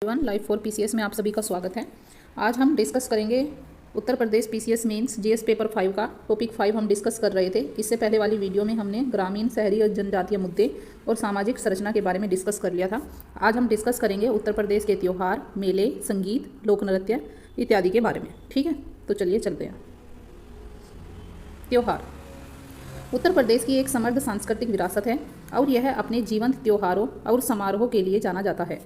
Everyone, live for PCS में आप सभी का स्वागत है। आज हम डिस्कस करेंगे Uttar Pradesh PCS mains GS paper 5 का टॉपिक 5 हम डिस्कस कर रहे थे। इससे पहले वाली वीडियो में हमने ग्रामीण, शहरी और जनजातीय मुद्दे और सामाजिक संरचना के बारे में डिस्कस कर लिया था। आज हम डिस्कस करेंगे उत्तर प्रदेश के त्यौहार, मेले, संगीत, लोक नृत्य इत्यादि के बारे में। ठीक है, तो चलिए चलते हैं। त्यौहार उत्तर प्रदेश की एक समृद्ध सांस्कृतिक विरासत है और यह अपने जीवंत त्योहारों और समारोहों के लिए जाना जाता है।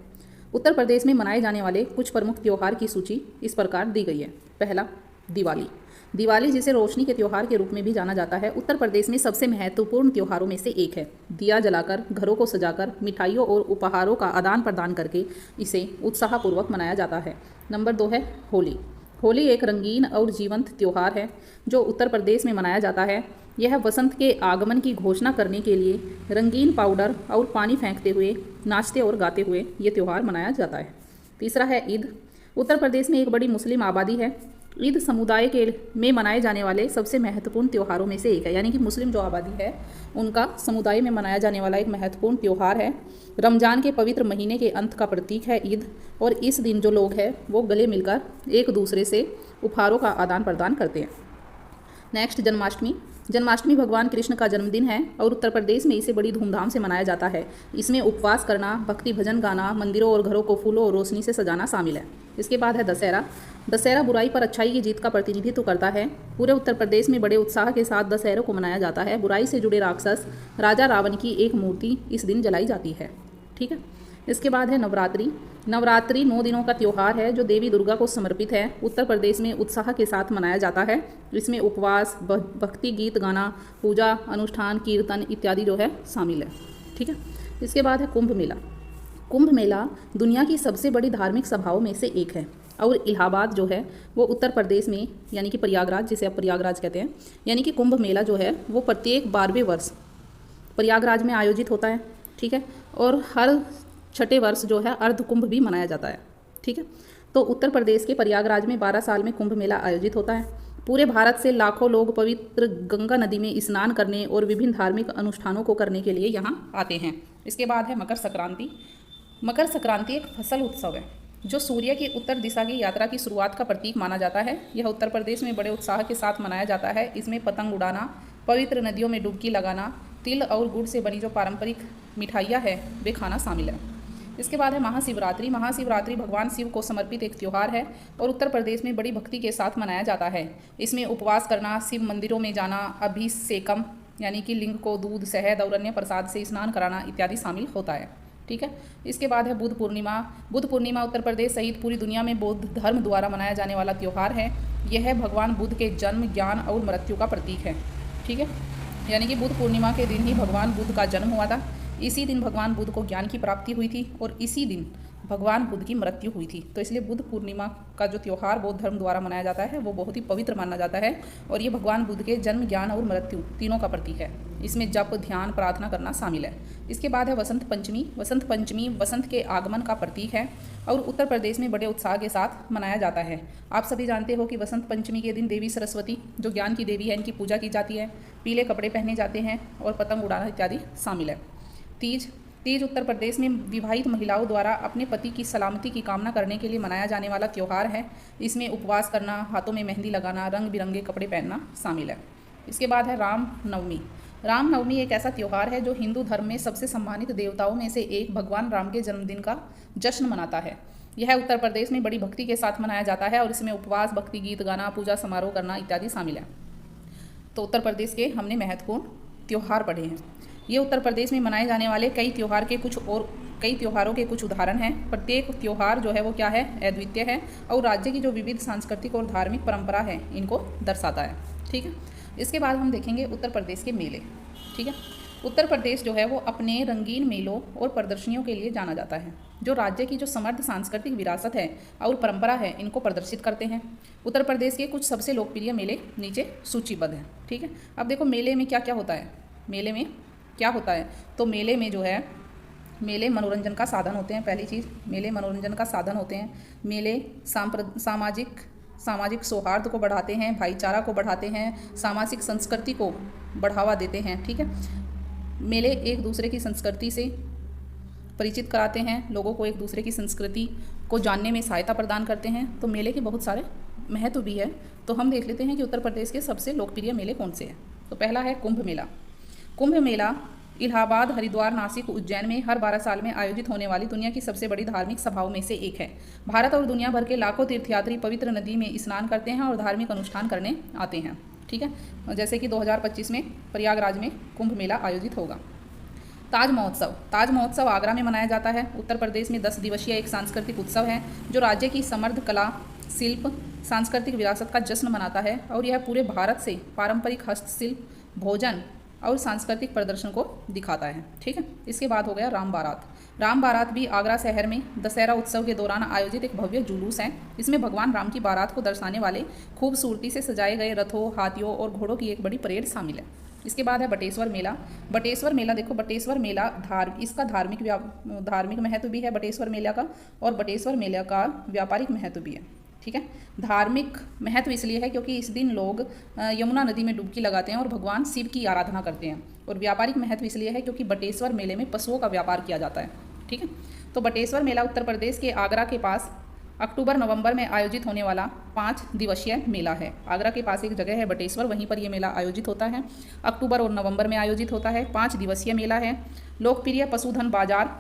उत्तर प्रदेश में मनाए जाने वाले कुछ प्रमुख त्योहार की सूची इस प्रकार दी गई है। पहला, दिवाली। दिवाली, जिसे रोशनी के त्योहार के रूप में भी जाना जाता है, उत्तर प्रदेश में सबसे महत्वपूर्ण त्योहारों में से एक है। दिया जलाकर, घरों को सजाकर, मिठाइयों और उपहारों का आदान प्रदान करके इसे उत्साहपूर्वक मनाया जाता है। नंबर 2 है होली। होली एक रंगीन और जीवंत त्योहार है जो उत्तर प्रदेश में मनाया जाता है। यह वसंत के आगमन की घोषणा करने के लिए रंगीन पाउडर और पानी फेंकते हुए, नाचते और गाते हुए ये त्यौहार मनाया जाता है। तीसरा है ईद। उत्तर प्रदेश में एक बड़ी मुस्लिम आबादी है। ईद समुदाय के में मनाए जाने वाले सबसे महत्वपूर्ण त्योहारों में से एक है, यानी कि मुस्लिम जो आबादी है उनका समुदाय में मनाया जाने वाला एक महत्वपूर्ण त्यौहार है। रमज़ान के पवित्र महीने के अंत का प्रतीक है ईद, और इस दिन जो लोग हैं वो गले मिलकर एक दूसरे से उपहारों का आदान प्रदान करते हैं। नेक्स्ट, जन्माष्टमी। जन्माष्टमी भगवान कृष्ण का जन्मदिन है और उत्तर प्रदेश में इसे बड़ी धूमधाम से मनाया जाता है। इसमें उपवास करना, भक्ति भजन गाना, मंदिरों और घरों को फूलों और रोशनी से सजाना शामिल है। इसके बाद है दशहरा। दशहरा बुराई पर अच्छाई की जीत का प्रतिनिधित्व करता है। पूरे उत्तर प्रदेश में बड़े उत्साह के साथ दशहरे को मनाया जाता है। बुराई से जुड़े राक्षस राजा रावण की एक मूर्ति इस दिन जलाई जाती है। ठीक है, इसके बाद है नवरात्रि। नवरात्रि 9 दिनों का त्यौहार है जो देवी दुर्गा को समर्पित है। उत्तर प्रदेश में उत्साह के साथ मनाया जाता है। इसमें उपवास, भक्ति गीत गाना, पूजा अनुष्ठान, कीर्तन इत्यादि जो है शामिल है। ठीक है, इसके बाद है कुंभ मेला। कुंभ मेला दुनिया की सबसे बड़ी धार्मिक सभाओं में से एक है और इलाहाबाद जो है वो उत्तर प्रदेश में, यानी कि प्रयागराज, जिसे आप प्रयागराज कहते हैं, यानी कि कुंभ मेला जो है वो प्रत्येक 12वें वर्ष प्रयागराज में आयोजित होता है। ठीक है, और हर छठे वर्ष जो है अर्ध कुंभ भी मनाया जाता है। ठीक है, तो उत्तर प्रदेश के प्रयागराज में 12 साल में कुंभ मेला आयोजित होता है। पूरे भारत से लाखों लोग पवित्र गंगा नदी में स्नान करने और विभिन्न धार्मिक अनुष्ठानों को करने के लिए यहाँ आते हैं। इसके बाद है मकर संक्रांति। मकर संक्रांति एक फसल उत्सव है जो सूर्य की उत्तर दिशा की यात्रा की शुरुआत का प्रतीक माना जाता है। यह उत्तर प्रदेश में बड़े उत्साह के साथ मनाया जाता है। इसमें पतंग उड़ाना, पवित्र नदियों में डुबकी लगाना, तिल और गुड़ से बनी जो पारंपरिक मिठाइयाँ है वे खाना शामिल है। इसके बाद है महाशिवरात्रि। महाशिवरात्रि भगवान शिव को समर्पित एक त्यौहार है और उत्तर प्रदेश में बड़ी भक्ति के साथ मनाया जाता है। इसमें उपवास करना, शिव मंदिरों में जाना, अभिषेकम यानी कि लिंग को दूध, शहद और अन्य प्रसाद से स्नान कराना इत्यादि शामिल होता है। ठीक है, इसके बाद है बुद्ध पूर्णिमा। बुद्ध पूर्णिमा उत्तर प्रदेश सहित पूरी दुनिया में बौद्ध धर्म द्वारा मनाया जाने वाला त्यौहार है। यह भगवान बुद्ध के जन्म, ज्ञान और मृत्यु का प्रतीक है। ठीक है, यानी कि बुद्ध पूर्णिमा के दिन ही भगवान बुद्ध का जन्म हुआ था। इसी दिन भगवान बुद्ध को ज्ञान की प्राप्ति हुई थी और इसी दिन भगवान बुद्ध की मृत्यु हुई थी। तो इसलिए बुद्ध पूर्णिमा का जो त्यौहार बौद्ध धर्म द्वारा मनाया जाता है वो बहुत ही पवित्र माना जाता है और ये भगवान बुद्ध के जन्म, ज्ञान और मृत्यु तीनों का प्रतीक है। इसमें जप, ध्यान, प्रार्थना करना शामिल है। इसके बाद है वसंत पंचमी। वसंत पंचमी वसंत के आगमन का प्रतीक है और उत्तर प्रदेश में बड़े उत्साह के साथ मनाया जाता है। आप सभी जानते हो कि वसंत पंचमी के दिन देवी सरस्वती जो ज्ञान की देवी है इनकी पूजा की जाती है। पीले कपड़े पहने जाते हैं और पतंग उड़ाना इत्यादि शामिल है। तीज उत्तर प्रदेश में विवाहित महिलाओं द्वारा अपने पति की सलामती की कामना करने के लिए मनाया जाने वाला त्यौहार है। इसमें उपवास करना, हाथों में मेहंदी लगाना, रंग बिरंगे कपड़े पहनना शामिल है। इसके बाद है रामनवमी। रामनवमी एक ऐसा त्यौहार है जो हिंदू धर्म में सबसे सम्मानित देवताओं में से एक भगवान राम के जन्मदिन का जश्न मनाता है। यह उत्तर प्रदेश में बड़ी भक्ति के साथ मनाया जाता है और इसमें उपवास, भक्ति गीत गाना, पूजा समारोह करना इत्यादि शामिल है। तो उत्तर प्रदेश के हमने महत्वपूर्ण त्यौहार पढ़े हैं। ये उत्तर प्रदेश में मनाए जाने वाले कई त्योहारों के कुछ उदाहरण हैं। प्रत्येक त्यौहार जो है वो क्या है, अद्वितीय है और राज्य की जो विविध सांस्कृतिक और धार्मिक परंपरा है इनको दर्शाता है। ठीक है, इसके बाद हम देखेंगे उत्तर प्रदेश के मेले। ठीक है, उत्तर प्रदेश जो है वो अपने रंगीन मेलों और प्रदर्शनियों के लिए जाना जाता है जो राज्य की जो समृद्ध सांस्कृतिक विरासत है और परंपरा है इनको प्रदर्शित करते हैं। उत्तर प्रदेश के कुछ सबसे लोकप्रिय मेले नीचे सूचीबद्ध हैं। ठीक है, अब देखो मेले में क्या क्या होता है। मेले में क्या होता है, तो मेले में जो है मेले मनोरंजन का साधन होते हैं। पहली चीज़, मेले मनोरंजन का साधन होते हैं। मेले सामाजिक सौहार्द को बढ़ाते हैं, भाईचारा को बढ़ाते हैं, सामाजिक संस्कृति को बढ़ावा देते हैं। ठीक है, मेले एक दूसरे की संस्कृति से परिचित कराते हैं, लोगों को एक दूसरे की संस्कृति को जानने में सहायता प्रदान करते हैं। तो मेले के बहुत सारे महत्व भी है। तो हम देख लेते हैं कि उत्तर प्रदेश के सबसे लोकप्रिय मेले कौन से हैं। तो पहला है कुंभ मेला। कुंभ मेला इलाहाबाद, हरिद्वार, नासिक, उज्जैन में हर 12 साल में आयोजित होने वाली दुनिया की सबसे बड़ी धार्मिक सभाओं में से एक है। भारत और दुनिया भर के लाखों तीर्थयात्री पवित्र नदी में स्नान करते हैं और धार्मिक अनुष्ठान करने आते हैं। ठीक है, जैसे कि 2025 में प्रयागराज में कुंभ मेला आयोजित होगा। ताज महोत्सव। ताज महोत्सव आगरा में मनाया जाता है। उत्तर प्रदेश में 10 दिवसीय एक सांस्कृतिक उत्सव है जो राज्य की समृद्ध कला, शिल्प, सांस्कृतिक विरासत का जश्न मनाता है और यह पूरे भारत से पारंपरिक हस्तशिल्प, भोजन और सांस्कृतिक प्रदर्शन को दिखाता है। ठीक है, इसके बाद हो गया राम बारात। राम बारात भी आगरा शहर में दशहरा उत्सव के दौरान आयोजित एक भव्य जुलूस है। इसमें भगवान राम की बारात को दर्शाने वाले खूबसूरती से सजाए गए रथों, हाथियों और घोड़ों की एक बड़ी परेड शामिल है। इसके बाद है बटेश्वर मेला। बटेश्वर मेला देखो, बटेश्वर मेला इसका धार्मिक महत्व भी है बटेश्वर मेला का, और बटेश्वर मेला का व्यापारिक महत्व भी है। ठीक है, धार्मिक महत्व इसलिए है क्योंकि इस दिन लोग यमुना नदी में डुबकी लगाते हैं और भगवान शिव की आराधना करते हैं। और व्यापारिक महत्व इसलिए है क्योंकि बटेश्वर मेले में पशुओं का व्यापार किया जाता है। ठीक है, तो बटेश्वर मेला उत्तर प्रदेश के आगरा के पास अक्टूबर-नवंबर में आयोजित होने वाला 5 दिवसीय मेला है। आगरा के पास एक जगह है बटेश्वर, वहीं पर यह मेला आयोजित होता है। अक्टूबर और नवंबर में आयोजित होता है। 5 दिवसीय मेला है। लोकप्रिय पशुधन बाजार,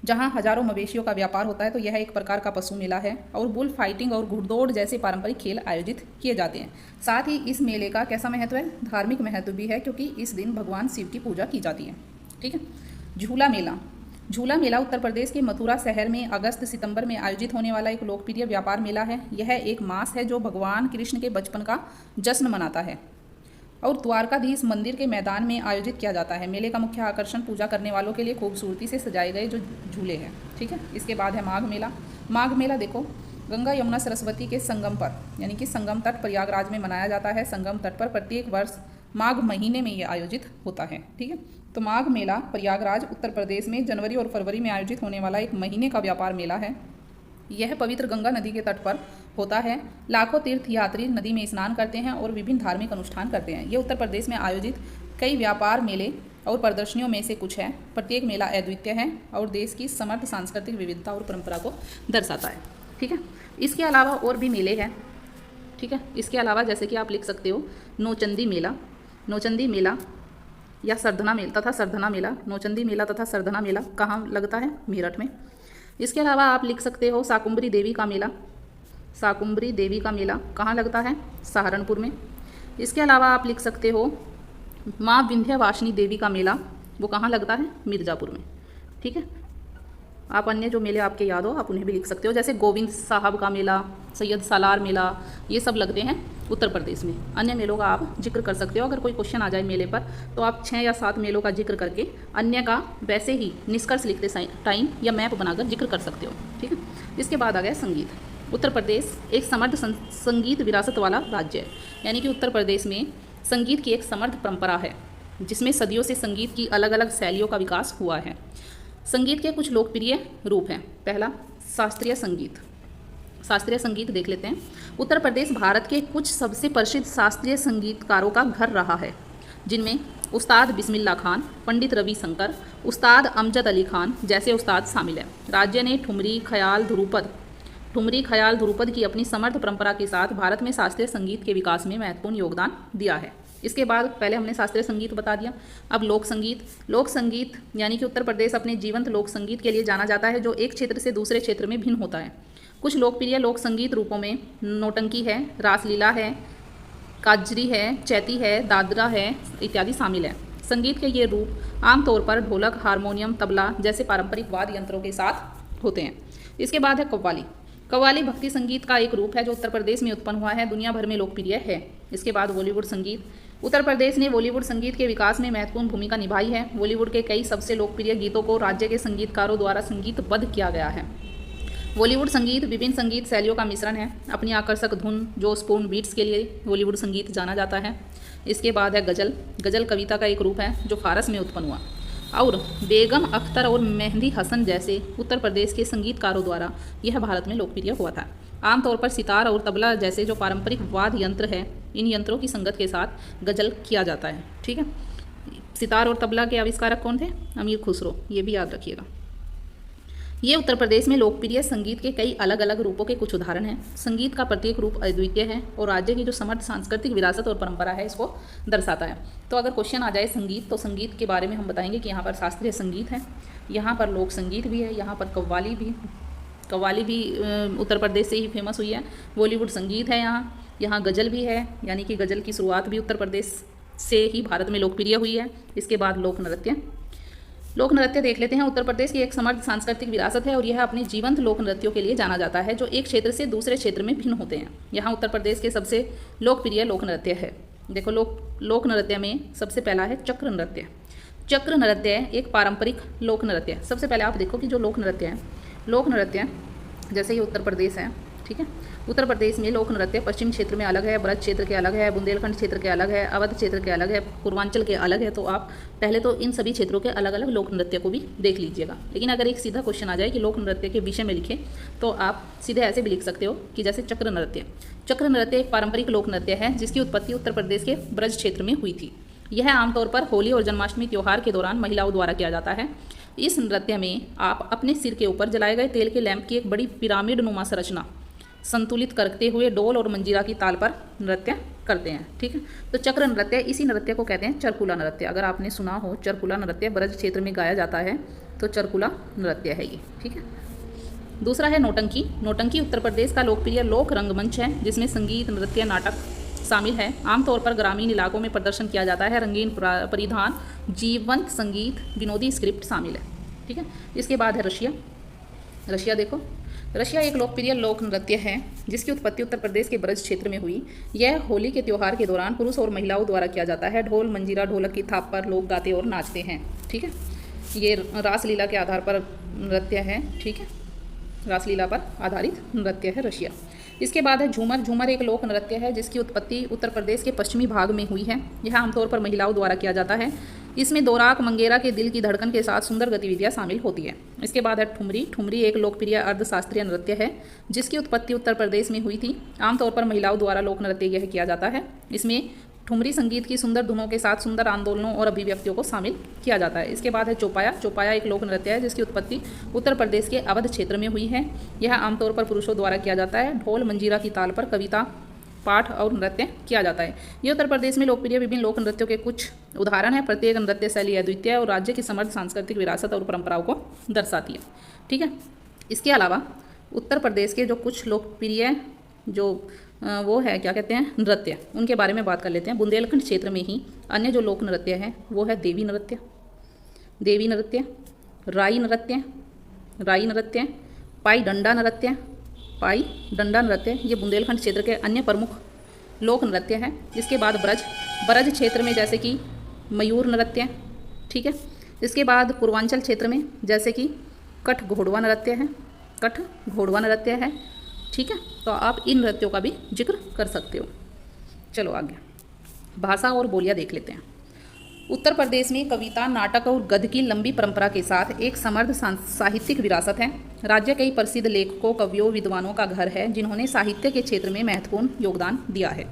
जहां हजारों मवेशियों का व्यापार होता है, तो यह एक प्रकार का पशु मेला है। और बुल फाइटिंग और घुड़दौड़ जैसे पारंपरिक खेल आयोजित किए जाते हैं। साथ ही इस मेले का कैसा महत्व है? धार्मिक महत्व भी है क्योंकि इस दिन भगवान शिव की पूजा की जाती है। ठीक है, झूला मेला। झूला मेला उत्तर प्रदेश के मथुरा शहर में अगस्त-सितंबर में आयोजित होने वाला एक लोकप्रिय व्यापार मेला है। यह एक मास है जो भगवान कृष्ण के बचपन का जश्न मनाता है और द्वारकाधीश मंदिर के मैदान में आयोजित किया जाता है। मेले का मुख्य आकर्षण पूजा करने वालों के लिए खूबसूरती से सजाए गए जो झूले हैं। ठीक है, इसके बाद है माघ मेला। माघ मेला देखो, गंगा यमुना सरस्वती के संगम पर यानी कि संगम तट प्रयागराज में मनाया जाता है। संगम तट पर प्रत्येक वर्ष माघ महीने में ये आयोजित होता है। ठीक है, तो माघ मेला प्रयागराज उत्तर प्रदेश में जनवरी और फरवरी में आयोजित होने वाला एक महीने का व्यापार मेला है। यह पवित्र गंगा नदी के तट पर होता है। लाखों तीर्थयात्री नदी में स्नान करते हैं और विभिन्न धार्मिक अनुष्ठान करते हैं। ये उत्तर प्रदेश में आयोजित कई व्यापार मेले और प्रदर्शनियों में से कुछ है। प्रत्येक मेला अद्वितीय है और देश की समृद्ध सांस्कृतिक विविधता और परंपरा को दर्शाता है। ठीक है, इसके अलावा और भी मेले हैं। ठीक है, इसके अलावा जैसे कि आप लिख सकते हो नौचंदी मेला, नौचंदी मेला या सरधना मेला तथा सरधना मेला। नौचंदी मेला तथा सरधना मेला कहाँ लगता है? मेरठ में। इसके अलावा आप लिख सकते हो शाकुंभरी देवी का मेला। शाकुंभरी देवी का मेला कहाँ लगता है? सहारनपुर में। इसके अलावा आप लिख सकते हो माँ विंध्यवासिनी देवी का मेला, वो कहाँ लगता है? मिर्ज़ापुर में। ठीक है, आप अन्य जो मेले आपके याद हो आप उन्हें भी लिख सकते हो, जैसे गोविंद साहब का मेला, सैयद सालार मेला, ये सब लगते हैं उत्तर प्रदेश में। अन्य मेलों का आप जिक्र कर सकते हो। अगर कोई क्वेश्चन आ जाए मेले पर तो आप 6 या 7 मेलों का जिक्र करके अन्य का वैसे ही निष्कर्ष लिखते टाइम या मैप बनाकर जिक्र कर सकते हो। ठीक है, इसके बाद आ गया संगीत। उत्तर प्रदेश एक समृद्ध संगीत विरासत वाला राज्य है, यानी कि उत्तर प्रदेश में संगीत की एक समृद्ध परंपरा है जिसमें सदियों से संगीत की अलग अलग शैलियों का विकास हुआ है। संगीत के कुछ लोकप्रिय रूप हैं। पहला, शास्त्रीय संगीत। शास्त्रीय संगीत देख लेते हैं। उत्तर प्रदेश भारत के कुछ सबसे प्रसिद्ध शास्त्रीय संगीतकारों का घर रहा है, जिनमें उस्ताद बिस्मिल्लाह खान, पंडित रविशंकर, उस्ताद अमजद अली खान जैसे उस्ताद शामिल हैं। राज्य ने ठुमरी, ख्याल, ध्रुपद की अपनी समृद्ध परंपरा के साथ भारत में शास्त्रीय संगीत के विकास में महत्वपूर्ण योगदान दिया है। इसके बाद पहले हमने शास्त्रीय संगीत बता दिया। अब लोक संगीत। लोक संगीत यानी कि उत्तर प्रदेश अपने जीवंत लोक संगीत के लिए जाना जाता है जो एक क्षेत्र से दूसरे क्षेत्र में भिन्न होता है। कुछ लोकप्रिय लोक संगीत रूपों में नौटंकी है, रासलीला है, काजरी है, चैती है, दादरा है इत्यादि शामिल है। संगीत के ये रूप आमतौर पर ढोलक, हारमोनियम, तबला जैसे पारंपरिक वाद्य यंत्रों के साथ होते हैं। इसके बाद है कव्वाली। कव्वाली भक्ति संगीत का एक रूप है जो उत्तर प्रदेश में उत्पन्न हुआ है, दुनिया भर में लोकप्रिय है। इसके बाद बॉलीवुड संगीत। उत्तर प्रदेश ने बॉलीवुड संगीत के विकास में महत्वपूर्ण भूमिका निभाई है। बॉलीवुड के कई सबसे लोकप्रिय गीतों को राज्य के संगीतकारों द्वारा संगीतबद्ध किया गया है। बॉलीवुड संगीत विभिन्न संगीत शैलियों का मिश्रण है। अपनी आकर्षक धुन, जोशपूर्ण बीट्स के लिए बॉलीवुड संगीत जाना जाता है। इसके बाद है गज़ल। गज़ल कविता का एक रूप है जो फारस में उत्पन्न हुआ और बेगम अख्तर और मेहंदी हसन जैसे उत्तर प्रदेश के संगीतकारों द्वारा यह भारत में लोकप्रिय हुआ था। आमतौर पर सितार और तबला जैसे जो पारंपरिक वाद्य यंत्र है, इन यंत्रों की संगत के साथ गज़ल किया जाता है। ठीक है, सितार और तबला के आविष्कारक कौन थे? अमीर खुसरो, ये भी याद रखिएगा। ये उत्तर प्रदेश में लोकप्रिय संगीत के कई अलग अलग रूपों के कुछ उदाहरण हैं। संगीत का प्रत्येक रूप अद्वितीय है और राज्य की जो समृद्ध सांस्कृतिक विरासत और परंपरा है इसको दर्शाता है। तो अगर क्वेश्चन आ जाए संगीत, तो संगीत के बारे में हम बताएंगे कि यहाँ पर शास्त्रीय संगीत है, यहाँ पर लोक संगीत भी है, यहाँ पर कव्वाली भी उत्तर प्रदेश से ही फेमस हुई है। बॉलीवुड संगीत है, यहाँ गज़ल भी है, यानी कि गज़ल की शुरुआत भी उत्तर प्रदेश से ही भारत में लोकप्रिय हुई है। इसके बाद लोक नृत्य देख लेते हैं। उत्तर प्रदेश की एक समृद्ध सांस्कृतिक विरासत है और यह अपने जीवंत लोक नृत्यों के लिए जाना जाता है, जो एक क्षेत्र से दूसरे क्षेत्र में भिन्न होते हैं। यहाँ उत्तर प्रदेश के सबसे लोकप्रिय लोक नृत्य है। देखो, लोक नृत्य में सबसे पहला है चक्र नृत्य। चक्र नृत्य एक पारंपरिक लोक नृत्य है। सबसे पहले आप देखो कि जो लोक नृत्य जैसे ये उत्तर प्रदेश है, ठीक है। उत्तर प्रदेश में लोक नृत्य पश्चिम क्षेत्र में अलग है, ब्रज क्षेत्र के अलग है, बुंदेलखंड क्षेत्र के अलग है, अवध क्षेत्र के अलग है, पूर्वांचल के अलग है। तो आप पहले तो इन सभी क्षेत्रों के अलग अलग लोक नृत्य को भी देख लीजिएगा। लेकिन अगर एक सीधा क्वेश्चन आ जाए कि लोक नृत्य के विषय में लिखें, तो आप सीधे ऐसे भी लिख सकते हो कि जैसे चक्र नृत्य एक पारंपरिक लोक नृत्य है जिसकी उत्पत्ति उत्तर प्रदेश के ब्रज क्षेत्र में हुई थी। यह आमतौर पर होली और जन्माष्टमी त्यौहार के दौरान महिलाओं द्वारा किया जाता है। इस नृत्य में आप अपने सिर के ऊपर जलाए गए तेल के लैंप की एक बड़ी पिरामिड नुमा संरचना संतुलित करते हुए डोल और मंजीरा की ताल पर नृत्य करते हैं, ठीक है। तो चक्र नृत्य, इसी नृत्य को कहते हैं चरकुला नृत्य। अगर आपने सुना हो चरकुला नृत्य ब्रज क्षेत्र में गाया जाता है, तो चरकुला नृत्य है ये, ठीक है। दूसरा है नौटंकी उत्तर प्रदेश का लोकप्रिय लोक रंगमंच है जिसमें संगीत, नृत्य, नाटक शामिल है। आमतौर पर ग्रामीण इलाकों में प्रदर्शन किया जाता है। रंगीन परिधान, जीवंत संगीत, विनोदी स्क्रिप्ट शामिल है, ठीक है। इसके बाद है रशिया देखो, रशिया एक लोकप्रिय लोक नृत्य है जिसकी उत्पत्ति उत्तर प्रदेश के ब्रज क्षेत्र में हुई। यह होली के त्यौहार के दौरान पुरुष और महिलाओं द्वारा किया जाता है। ढोल, मंजीरा, ढोलक की थाप पर लोग गाते और नाचते हैं, ठीक है। ये रासलीला के आधार पर नृत्य है, ठीक है। रासलीला पर आधारित नृत्य है रशिया। इसके बाद है झूमर एक लोक नृत्य है जिसकी उत्पत्ति उत्तर प्रदेश के पश्चिमी भाग में हुई है। यह आमतौर पर महिलाओं द्वारा किया जाता है। इसमें दोराक, मंगेरा के दिल की धड़कन के साथ सुंदर गतिविधियां शामिल होती है। इसके बाद है ठुमरी एक लोकप्रिय अर्धशास्त्रीय नृत्य है जिसकी उत्पत्ति उत्तर प्रदेश में हुई थी। आमतौर पर महिलाओं द्वारा लोक नृत्य यह किया जाता है। इसमें ठुमरी संगीत की सुंदर धुनों के साथ सुंदर आंदोलनों और अभिव्यक्तियों को शामिल किया जाता है। इसके बाद है चौपाया एक लोक नृत्य है जिसकी उत्पत्ति उत्तर प्रदेश के अवध क्षेत्र में हुई है। यह आमतौर पर पुरुषों द्वारा किया जाता है। ढोल, मंजीरा की ताल पर कविता, पाठ और नृत्य किया जाता है। ये उत्तर प्रदेश में लोकप्रिय विभिन्न लोक नृत्यों के कुछ उदाहरण हैं। प्रत्येक नृत्य शैली अद्वितीय और राज्य की समृद्ध सांस्कृतिक विरासत और परंपराओं को दर्शाती है, ठीक है। इसके अलावा उत्तर प्रदेश के जो कुछ लोकप्रिय वो है क्या कहते हैं नृत्य, उनके बारे में बात कर लेते हैं। बुंदेलखंड क्षेत्र में ही अन्य जो लोक नृत्य है वो है देवी नृत्य, राई नृत्य, पाई डंडा नृत्य, ये बुंदेलखंड क्षेत्र के अन्य प्रमुख लोक नृत्य है। इसके बाद ब्रज क्षेत्र में जैसे कि मयूर नृत्य, ठीक है। इसके बाद पूर्वांचल क्षेत्र में जैसे कि कठ घोड़वा नृत्य है, ठीक है। तो आप इन नृत्यों का भी जिक्र कर सकते हो। चलो आगे भाषा और बोलियां देख लेते हैं। उत्तर प्रदेश में कविता, नाटक और गद्य की लंबी परंपरा के साथ एक समृद्ध साहित्यिक विरासत है। राज्य कई प्रसिद्ध लेखकों, कवियों, विद्वानों का घर है जिन्होंने साहित्य के क्षेत्र में महत्वपूर्ण योगदान दिया है।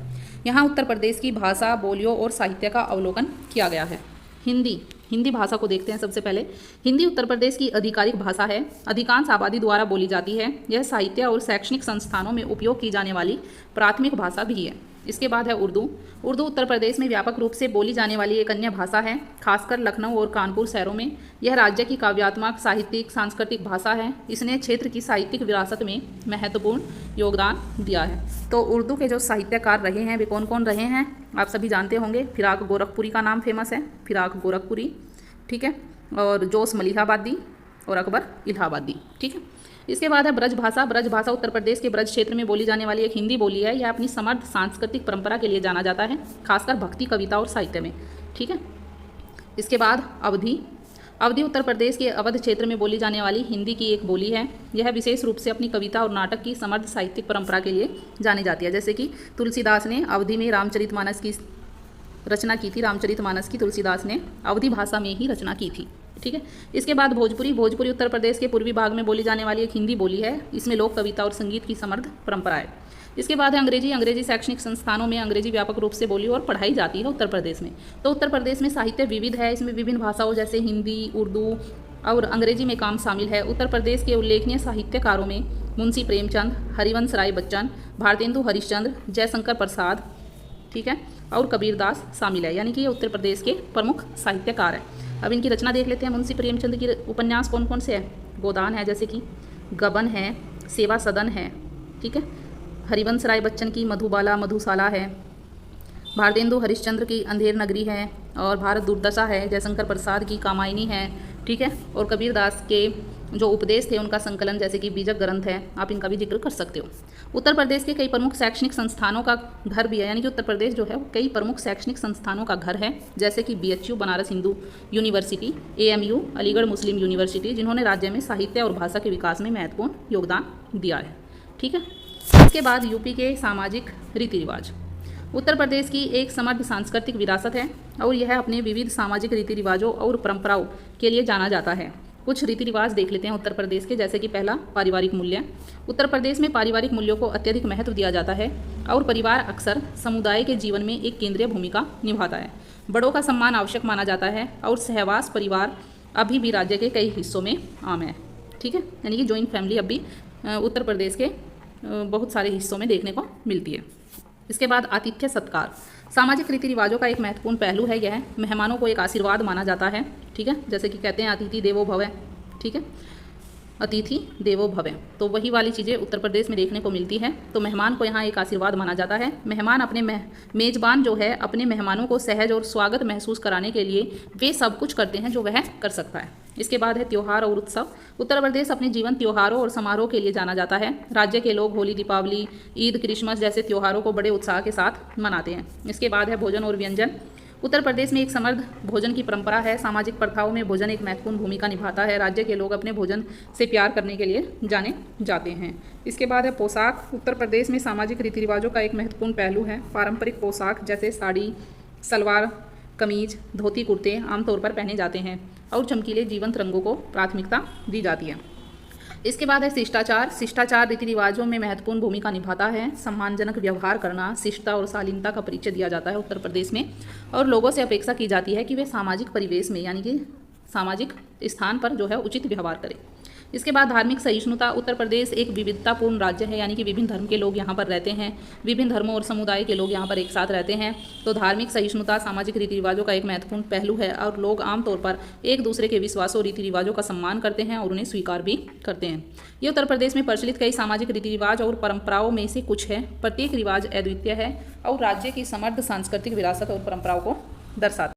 यहाँ उत्तर प्रदेश की भाषा, बोलियों और साहित्य का अवलोकन किया गया है। हिंदी भाषा को देखते हैं। सबसे पहले हिंदी उत्तर प्रदेश की आधिकारिक भाषा है, अधिकांश आबादी द्वारा बोली जाती है। यह साहित्य और शैक्षणिक संस्थानों में उपयोग की जाने वाली प्राथमिक भाषा भी है। इसके बाद है उर्दू उत्तर प्रदेश में व्यापक रूप से बोली जाने वाली एक अन्य भाषा है, खासकर लखनऊ और कानपुर शहरों में। यह राज्य की काव्यात्मक, साहित्यिक, सांस्कृतिक भाषा है। इसने क्षेत्र की साहित्यिक विरासत में महत्वपूर्ण योगदान दिया है। तो उर्दू के जो साहित्यकार रहे हैं वे कौन कौन रहे हैं आप सभी जानते होंगे। फिराक गोरखपुरी का नाम फेमस है, फिराक गोरखपुरी, ठीक है। और जोश मलिहाबादी और अकबर इलाहाबादी, ठीक है। इसके बाद है ब्रज भाषा उत्तर प्रदेश के ब्रज क्षेत्र में बोली जाने वाली एक हिंदी बोली है। यह अपनी समृद्ध सांस्कृतिक परंपरा के लिए जाना जाता है, खासकर भक्ति, कविता और साहित्य में, ठीक है। इसके बाद अवधी उत्तर प्रदेश के अवध क्षेत्र में बोली जाने वाली हिंदी की एक बोली है। यह विशेष रूप से अपनी कविता और नाटक की समृद्ध साहित्यिक परंपरा के लिए जानी जाती है। जैसे कि तुलसीदास ने अवधी में रामचरितमानस की रचना की थी। रामचरितमानस की तुलसीदास ने अवधी भाषा में ही रचना की थी, ठीक है। इसके बाद भोजपुरी उत्तर प्रदेश के पूर्वी भाग में बोली जाने वाली एक हिंदी बोली है। इसमें लोक कविता और संगीत की समृद्ध परंपरा है। इसके बाद है अंग्रेजी शैक्षणिक संस्थानों में अंग्रेजी व्यापक रूप से बोली और पढ़ाई जाती है उत्तर प्रदेश में। तो उत्तर प्रदेश में साहित्य विविध है। इसमें विभिन्न भाषाओं जैसे हिंदी, उर्दू, और अंग्रेजी में काम शामिल है। उत्तर प्रदेश के उल्लेखनीय साहित्यकारों में मुंशी प्रेमचंद, हरिवंश राय बच्चन, भारतेंदु हरिश्चंद्र, जयशंकर प्रसाद, ठीक है, और कबीरदास शामिल है। यानी कि ये उत्तर प्रदेश के प्रमुख साहित्यकार हैं। अब इनकी रचना देख लेते हैं। मुंशी प्रेमचंद की उपन्यास कौन कौन से हैं? गोदान है, जैसे कि गबन है, सेवा सदन है, ठीक है। हरिवंश राय बच्चन की मधुबाला मधुशाला है। भारतेंदु हरिश्चंद्र की अंधेर नगरी है और भारत दुर्दशा है। जयशंकर प्रसाद की कामायनी है, ठीक है। और कबीरदास के जो उपदेश थे उनका संकलन जैसे कि बीजक ग्रंथ है, आप इनका भी जिक्र कर सकते हो। उत्तर प्रदेश के कई प्रमुख शैक्षणिक संस्थानों का घर भी है, यानी कि उत्तर प्रदेश जो है वो कई प्रमुख शैक्षणिक संस्थानों का घर है, जैसे कि BHU Banaras Hindu University, AMU Aligarh Muslim University, जिन्होंने राज्य में साहित्य और भाषा के विकास में महत्वपूर्ण योगदान दिया है, ठीक है। इसके बाद यूपी के सामाजिक रीति रिवाज। उत्तर प्रदेश की एक समृद्ध सांस्कृतिक विरासत है और यह अपने विविध सामाजिक रीति रिवाजों और परंपराओं के लिए जाना जाता है। कुछ रीति रिवाज देख लेते हैं उत्तर प्रदेश के, जैसे कि पहला, पारिवारिक मूल्य। उत्तर प्रदेश में पारिवारिक मूल्यों को अत्यधिक महत्व दिया जाता है और परिवार अक्सर समुदाय के जीवन में एक केंद्रीय भूमिका निभाता है। बड़ों का सम्मान आवश्यक माना जाता है और सहवास परिवार अभी भी राज्य के कई हिस्सों में आम है, ठीक है। यानी कि जॉइंट फैमिली अब भी उत्तर प्रदेश के बहुत सारे हिस्सों में देखने को मिलती है। इसके बाद आतिथ्य सत्कार। सामाजिक रीति रिवाजों का एक महत्वपूर्ण पहलू है यह मेहमानों को एक आशीर्वाद माना जाता है, ठीक है। जैसे कि कहते हैं अतिथि देवो भव, ठीक है, अतिथि देवो भव। तो वही वाली चीज़ें उत्तर प्रदेश में देखने को मिलती है। तो मेहमान को यहाँ एक आशीर्वाद माना जाता है। मेहमान अपने मेज़बान जो है अपने मेहमानों को सहज और स्वागत महसूस कराने के लिए वे सब कुछ करते हैं जो वह कर सकता है। इसके बाद है त्यौहार और उत्सव। उत्तर प्रदेश अपने जीवन त्योहारों और समारोह के लिए जाना जाता है। राज्य के लोग होली, दीपावली, ईद, क्रिसमस जैसे त्योहारों को बड़े उत्साह के साथ मनाते हैं। इसके बाद है भोजन और व्यंजन। उत्तर प्रदेश में एक समृद्ध भोजन की परंपरा है। सामाजिक प्रथाओं में भोजन एक महत्वपूर्ण भूमिका निभाता है। राज्य के लोग अपने भोजन से प्यार करने के लिए जाने जाते हैं। इसके बाद है पोशाक। उत्तर प्रदेश में सामाजिक रीति रिवाजों का एक महत्वपूर्ण पहलू है। पारंपरिक पोशाक जैसे साड़ी, सलवार कमीज, धोती कुर्ते आमतौर पर पहने जाते हैं और चमकीले जीवंत रंगों को प्राथमिकता दी जाती है। इसके बाद है शिष्टाचार। शिष्टाचार रीति रिवाजों में महत्वपूर्ण भूमिका निभाता है। सम्मानजनक व्यवहार करना, शिष्टता और शालीनता का परिचय दिया जाता है उत्तर प्रदेश में और लोगों से अपेक्षा की जाती है कि वे सामाजिक परिवेश में यानी कि सामाजिक स्थान पर जो है उचित व्यवहार करें। इसके बाद धार्मिक सहिष्णुता। उत्तर प्रदेश एक विविधतापूर्ण राज्य है, यानी कि विभिन्न धर्म के लोग यहाँ पर रहते हैं। विभिन्न धर्मों और समुदाय के लोग यहाँ पर एक साथ रहते हैं। तो धार्मिक सहिष्णुता सामाजिक रीति रिवाजों का एक महत्वपूर्ण पहलू है और लोग आमतौर पर एक दूसरे के विश्वासों रीति रिवाजों का सम्मान करते हैं और उन्हें स्वीकार भी करते हैं। ये उत्तर प्रदेश में प्रचलित कई सामाजिक रीति रिवाज और परंपराओं में से कुछ है। प्रत्येक रिवाज अद्वितीय है और राज्य की समृद्ध सांस्कृतिक विरासत और परंपराओं को दर्शाता है।